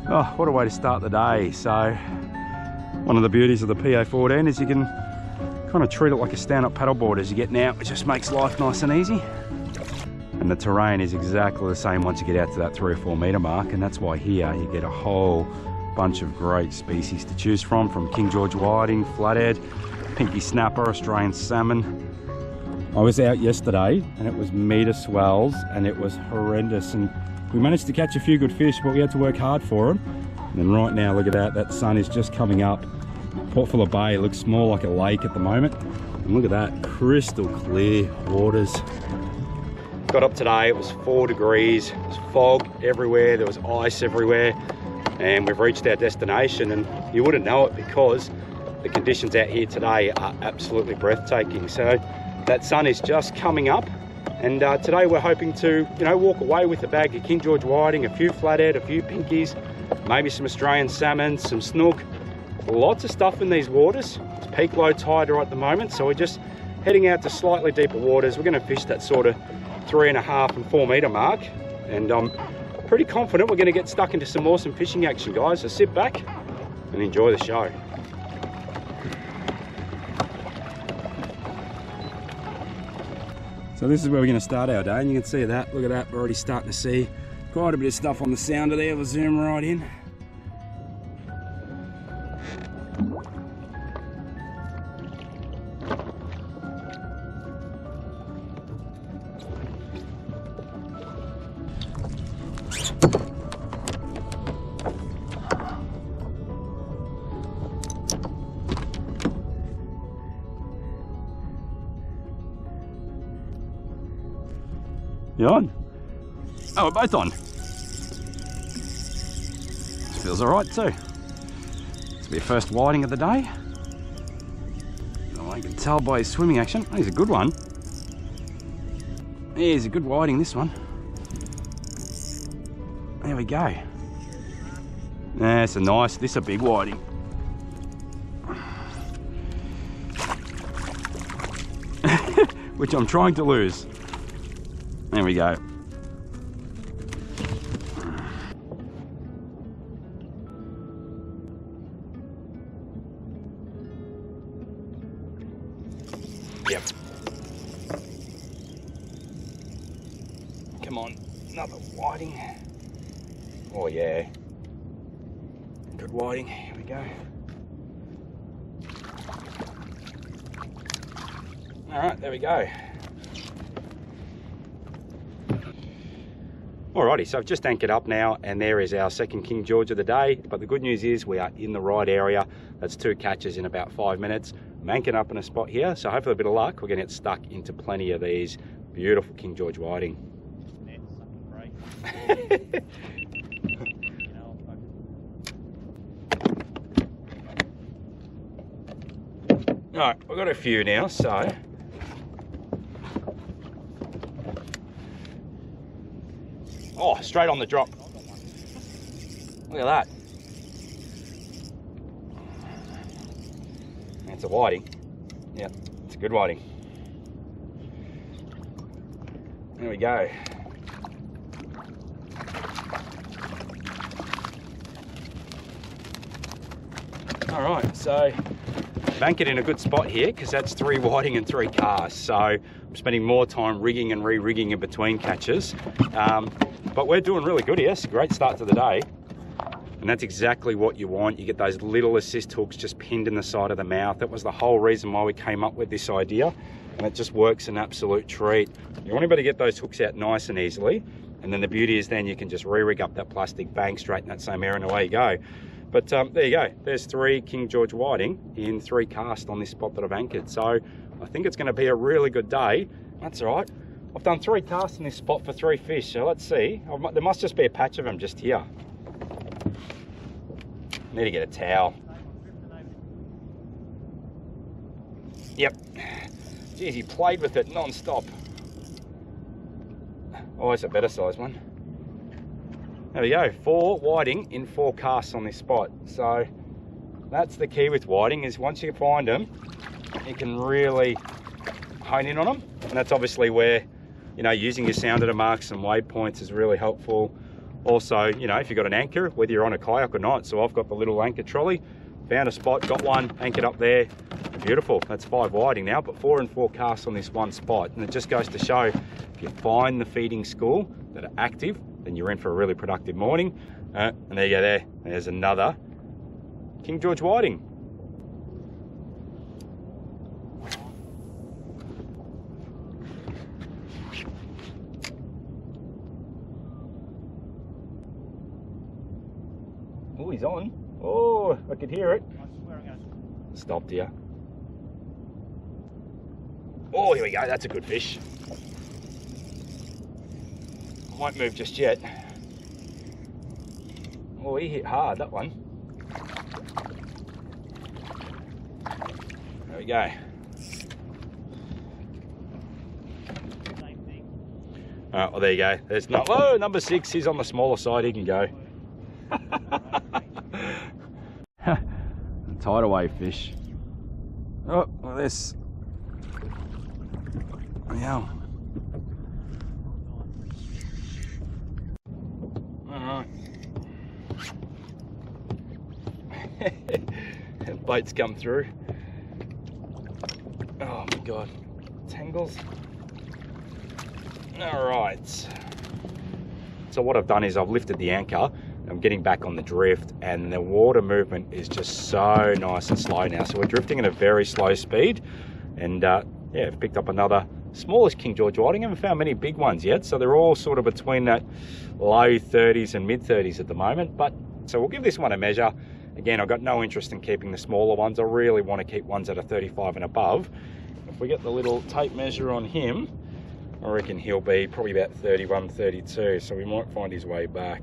Oh, what a way to start the day. So one of the beauties of the PA14 is you can kind of treat it like a stand-up paddleboard as you get now. It just makes life nice and easy. And the terrain is exactly the same once you get out to that 3 or 4 metre mark, and that's why here you get a whole bunch of great species to choose from King George whiting, flathead, pinky snapper, Australian salmon. I was out yesterday and it was metre swells and it was horrendous, and we managed to catch a few good fish, but we had to work hard for them. And then right now, look at that, that sun is just coming up. Port Phillip Bay looks more like a lake at the moment. And look at that, crystal clear waters. Got up today, it was 4 degrees, there was fog everywhere, there was ice everywhere, and we've reached our destination, and you wouldn't know it because the conditions out here today are absolutely breathtaking. So that sun is just coming up, and today we're hoping to, walk away with a bag of King George whiting, a few flathead, a few pinkies, maybe some Australian salmon, some snook, lots of stuff in these waters. It's peak low tide right at the moment, so we're just heading out to slightly deeper waters. We're going to fish that sort of 3.5 and 4 metre mark, and I'm pretty confident we're going to get stuck into some awesome fishing action, guys. So sit back and enjoy the show. So this is where we're going to start our day, and you can see that. Look at that, we're already starting to see quite a bit of stuff on the sounder there. We'll zoom right in. You on? Oh, we're both on. This feels all right too. This will be a first whiting of the day. Oh, I can tell by his swimming action. Oh, he's a good one. Yeah, he's a good whiting, this one. There we go. That's a nice, this is a big whiting. Which I'm trying to lose. There we go. Yep. Come on, another whiting. Oh yeah. Good whiting, here we go. All right, there we go. Alrighty, so I've just anchored up now, and there is our second King George of the day. But the good news is we are in the right area. That's 2 catches in about 5 minutes. I'm anchored up in a spot here, so hopefully a bit of luck. We're going to get stuck into plenty of these beautiful King George whiting. Alright, we've got a few now, so oh, straight on the drop. Look at that. That's a whiting. Yeah, it's a good whiting. There we go. All right, so I've anchored in a good spot here because that's 3 whiting and 3 casts. So I'm spending more time rigging and re-rigging in between catches. But we're doing really good here. It's a great start to the day. And that's exactly what you want. You get those little assist hooks just pinned in the side of the mouth. That was the whole reason why we came up with this idea. And it just works an absolute treat. You want to be able to get those hooks out nice and easily. And then the beauty is then you can just re-rig up that plastic, bang, straight in that same area, and away you go. But there you go. There's 3 King George whiting in 3 casts on this spot that I've anchored. So I think it's going to be a really good day. That's all right. I've done 3 casts in this spot for 3 fish, so let's see. There must just be a patch of them just here. Need to get a towel. Yep. Geez, he played with it non-stop. Oh, it's a better size one. There we go, 4 whiting in 4 casts on this spot. So that's the key with whiting, is once you find them, you can really hone in on them. And that's obviously where, you know, using your sounder to mark some waypoints is really helpful. Also, you know, if you've got an anchor, whether you're on a kayak or not. So I've got the little anchor trolley, found a spot, got one, anchored up there. Beautiful. That's 5 whiting now, but 4 and 4 casts on this one spot. And it just goes to show, if you find the feeding school that are active, then you're in for a really productive morning. And there you go there. There's another King George whiting. Oh, he's on. Oh, I could hear it. Stopped here. Oh, here we go. That's a good fish. I won't move just yet. Oh, he hit hard, that one. There we go. Same thing. Well, there you go. There's no. Oh, number 6. He's on the smaller side. He can go. Tide away fish. Oh, well, this. Yeah. Alright. Boats come through. Oh my god. Tangles. Alright. So what I've done is I've lifted the anchor. I'm getting back on the drift, and the water movement is just so nice and slow now. So we're drifting at a very slow speed, and yeah, I've picked up another smallest King George whiting. I haven't found many big ones yet, so they're all sort of between that low 30s and mid 30s at the moment. But so we'll give this one a measure. Again, I've got no interest in keeping the smaller ones. I really want to keep ones that are 35 and above. If we get the little tape measure on him, I reckon he'll be probably about 31, 32, so we might find his way back.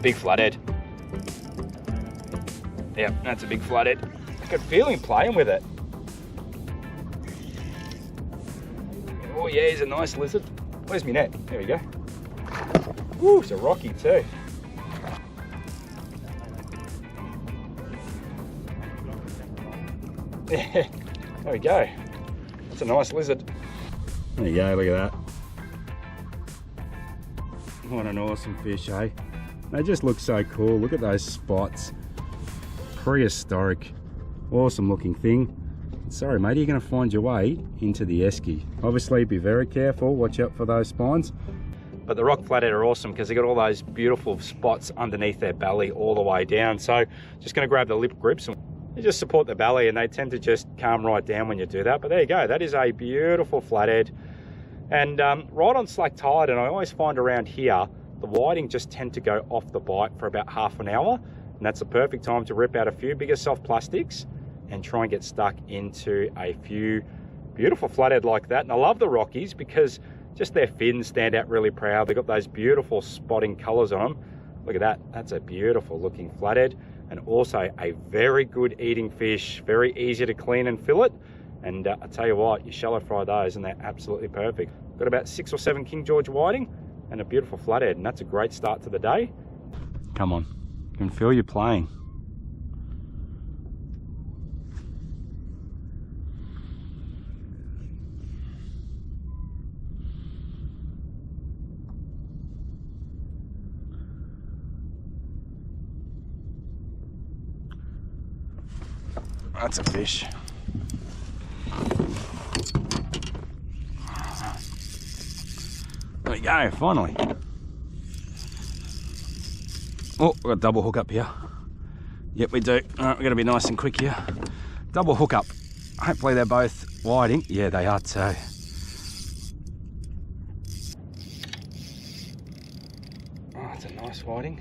Big flathead. Yep, that's a big flathead. I could feel him playing with it. Oh yeah, he's a nice lizard. Where's my net? There we go. Woo, it's a rocky too. Yeah, there we go. That's a nice lizard. There you go, look at that. What an awesome fish, eh? They just look so cool. Look at those spots. Prehistoric. Awesome looking thing. Sorry mate, you're going to find your way into the esky. Obviously be very careful, watch out for those spines. But the rock flathead are awesome because they got all those beautiful spots underneath their belly all the way down. So just going to grab the lip grips and you just support the belly, and they tend to just calm right down when you do that. But there you go, that is a beautiful flathead. And right on slack tide, and I always find around here, the whiting just tend to go off the bite for about half an hour, and that's the perfect time to rip out a few bigger soft plastics and try and get stuck into a few beautiful flathead like that. And I love the Rockies because just their fins stand out really proud. They've got those beautiful spotting colors on them. Look at that, that's a beautiful looking flathead, and also a very good eating fish, very easy to clean and fillet. And I tell you what, you shallow fry those and they're absolutely perfect. Got about 6 or 7 King George whiting and a beautiful flathead, and that's a great start to the day. Come on, I can feel you playing. That's a fish. There we go, finally. Oh, we've got a double hook up here. Yep, we do. All right, we're going to be nice and quick here. Double hook up. Hopefully they're both whiting. Yeah, they are too. Oh, it's a nice whiting.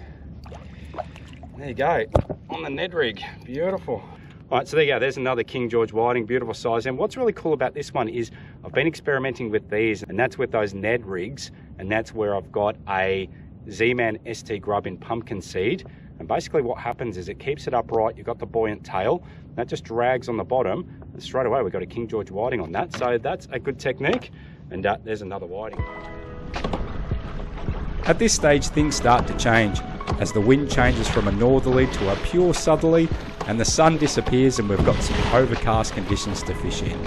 There you go, on the Ned rig. Beautiful. All right, so there you go, there's another King George whiting, beautiful size. And what's really cool about this one is I've been experimenting with these, and that's with those Ned rigs, and that's where I've got a Z-Man ST grub in pumpkin seed. And basically what happens is it keeps it upright, you've got the buoyant tail, That just drags on the bottom, and straight away we've got a King George whiting on that. So that's a good technique, and there's another whiting. At this stage, things start to change as the wind changes from a northerly to a pure southerly, and the sun disappears, and we've got some overcast conditions to fish in.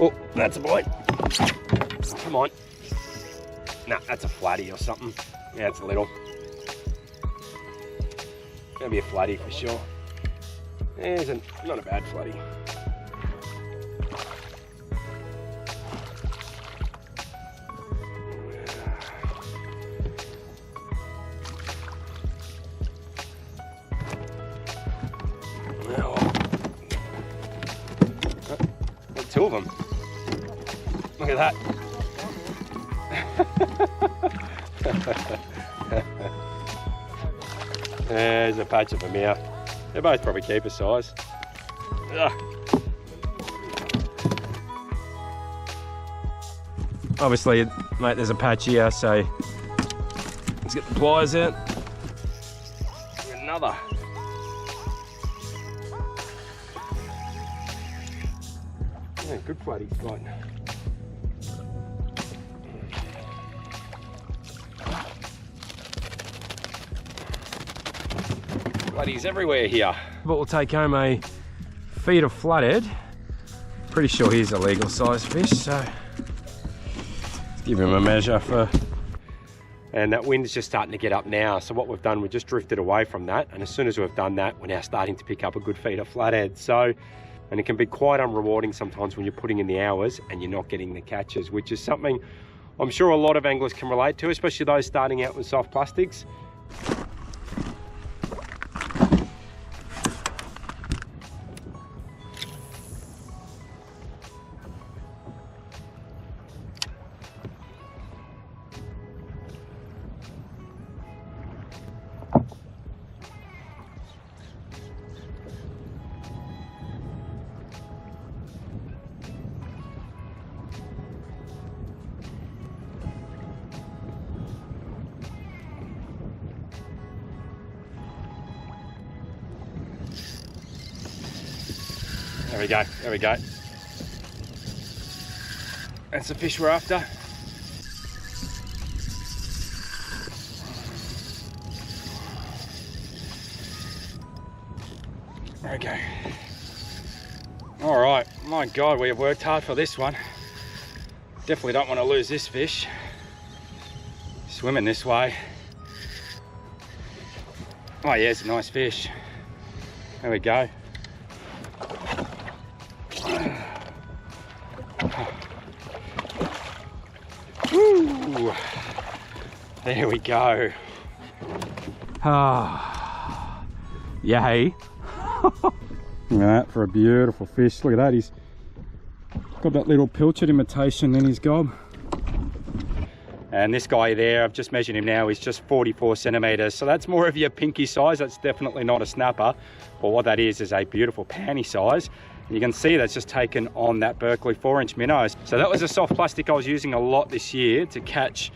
Oh, that's a bite. Come on. Nah, that's a flatty or something. Yeah, it's a little. Gonna be a flatty for sure. There's not a bad flatty. Two of them. Look at that. There's a patch of them here. They're both probably keeper size. Ugh. Obviously, mate, there's a patch here, so let's get the pliers out. Another. Yeah, good flatty spot. Flatties everywhere here. But we'll take home a feed of flathead. Pretty sure he's a legal size fish, so let's give him a measure for. And that wind's just starting to get up now. So what we've done, we just drifted away from that. And as soon as we've done that, we're now starting to pick up a good feed of flathead. So, and it can be quite unrewarding sometimes when you're putting in the hours and you're not getting the catches, which is something I'm sure a lot of anglers can relate to, especially those starting out with soft plastics. There we go, there we go. That's the fish we're after. Okay. All right, my God, we have worked hard for this one. Definitely don't want to lose this fish. Swimming this way. Oh yeah, it's a nice fish. There we go. Woo. There we go. Ah, yay. Look at that for a beautiful fish. Look at that, he's got that little pilchard imitation in his gob. And this guy there, I've just measured him now, he's just 44 centimeters. So that's more of your pinky size. That's definitely not a snapper. But what that is a beautiful panty size. And you can see that's just taken on that Berkeley 4-inch minnows. So that was a soft plastic I was using a lot this year to catch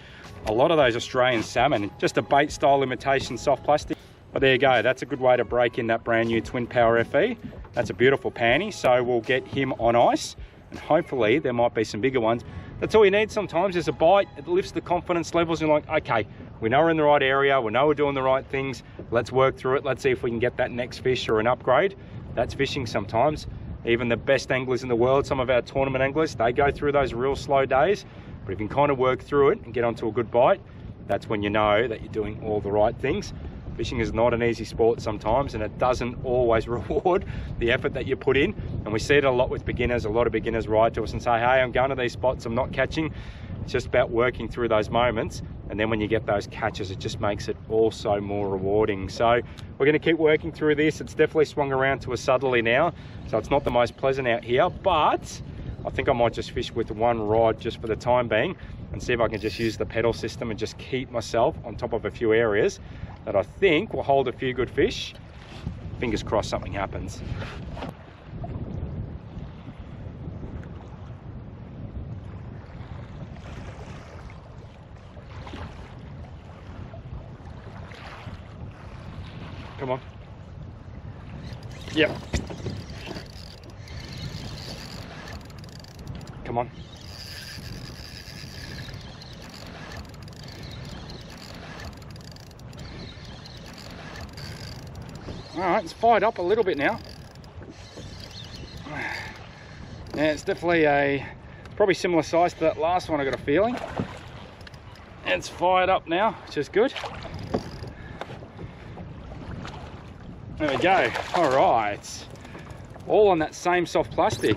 a lot of those Australian salmon. Just a bait style imitation soft plastic. But there you go, that's a good way to break in that brand new Twin Power FE. That's a beautiful panty, so we'll get him on ice. And hopefully there might be some bigger ones. That's all you need sometimes is a bite. It lifts the confidence levels and you're like, okay, we know we're in the right area, we know we're doing the right things. Let's work through it. Let's see if we can get that next fish or an upgrade. That's fishing sometimes. Even the best anglers in the world, some of our tournament anglers, they go through those real slow days. But if you can kind of work through it and get onto a good bite, that's when you know that you're doing all the right things. Fishing is not an easy sport sometimes, and it doesn't always reward the effort that you put in. And we see it a lot with beginners. A lot of beginners write to us and say, hey, I'm going to these spots, I'm not catching. It's just about working through those moments. And then when you get those catches, it just makes it also more rewarding. So we're going to keep working through this. It's definitely swung around to a southerly now. So it's not the most pleasant out here, but I think I might just fish with one rod just for the time being and see if I can just use the pedal system and just keep myself on top of a few areas that I think will hold a few good fish. Fingers crossed something happens. Come on. Yep. Come on. All right, it's fired up a little bit now. Yeah, it's definitely probably similar size to that last one, I got a feeling. It's fired up now, which is good. There we go. All right. All on that same soft plastic.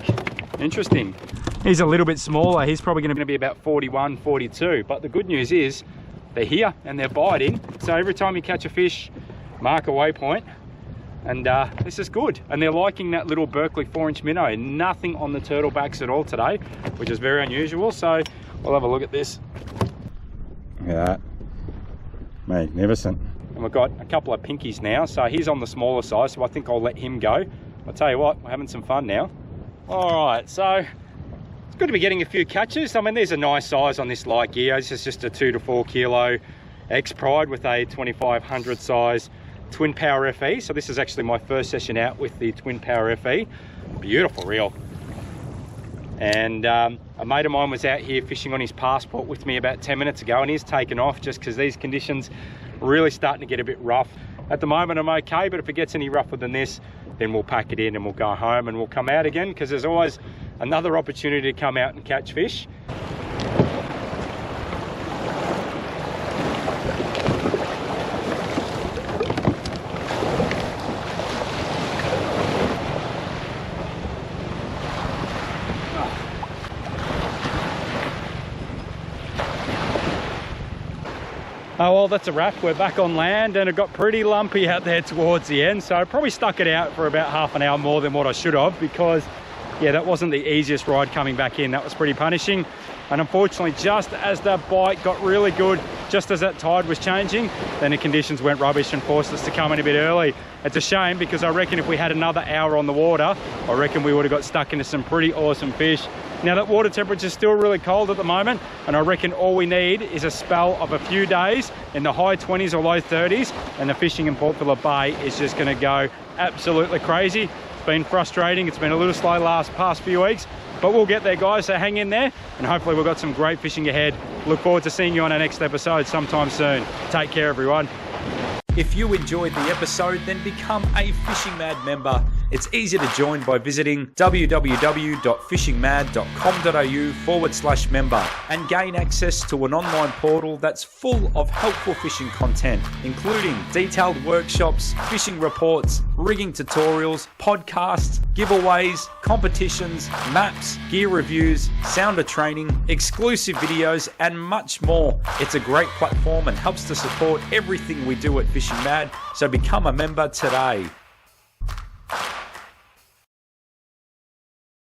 Interesting. He's a little bit smaller. He's probably going to be about 41, 42. But the good news is they're here and they're biting. So every time you catch a fish, mark a waypoint. And this is good. And they're liking that little Berkeley 4-inch minnow. Nothing on the turtle backs at all today, which is very unusual. So we'll have a look at this. Look at that. Magnificent. And we've got a couple of pinkies now. So he's on the smaller size, so I think I'll let him go. I'll tell you what, we're having some fun now. All right, so it's good to be getting a few catches. I mean, there's a nice size on this light gear. This is just a 2 to 4 kilo X Pride with a 2500 size twin power FE. So this is actually my first session out with the twin power FE. Beautiful reel. And a mate of mine was out here fishing on his Passport with me about 10 minutes ago, and he's taken off just because these conditions are really starting to get a bit rough. At the moment I'm okay, but if it gets any rougher than this, then we'll pack it in and we'll go home and we'll come out again, because there's always another opportunity to come out and catch fish. Oh well, that's a wrap. We're back on land and it got pretty lumpy out there towards the end, so I probably stuck it out for about half an hour more than what I should have, because yeah, that wasn't the easiest ride coming back in. That was pretty punishing. And unfortunately, just as the bite got really good, just as that tide was changing, then the conditions went rubbish and forced us to come in a bit early. It's a shame, because I reckon if we had another hour on the water, I reckon we would have got stuck into some pretty awesome fish. Now that water temperature is still really cold at the moment, and I reckon all we need is a spell of a few days in the high 20s or low 30s, and the fishing in Port Phillip Bay is just going to go absolutely crazy. It's been frustrating. It's been a little slow past few weeks, but we'll get there, guys, so hang in there, and hopefully we've got some great fishing ahead. Look forward to seeing you on our next episode sometime soon. Take care, everyone. If you enjoyed the episode, then become a Fishing Mad member. It's easy to join by visiting www.fishingmad.com.au/member and gain access to an online portal that's full of helpful fishing content, including detailed workshops, fishing reports, rigging tutorials, podcasts, giveaways, competitions, maps, gear reviews, sounder training, exclusive videos, and much more. It's a great platform and helps to support everything we do at Fishing Mad, so become a member today.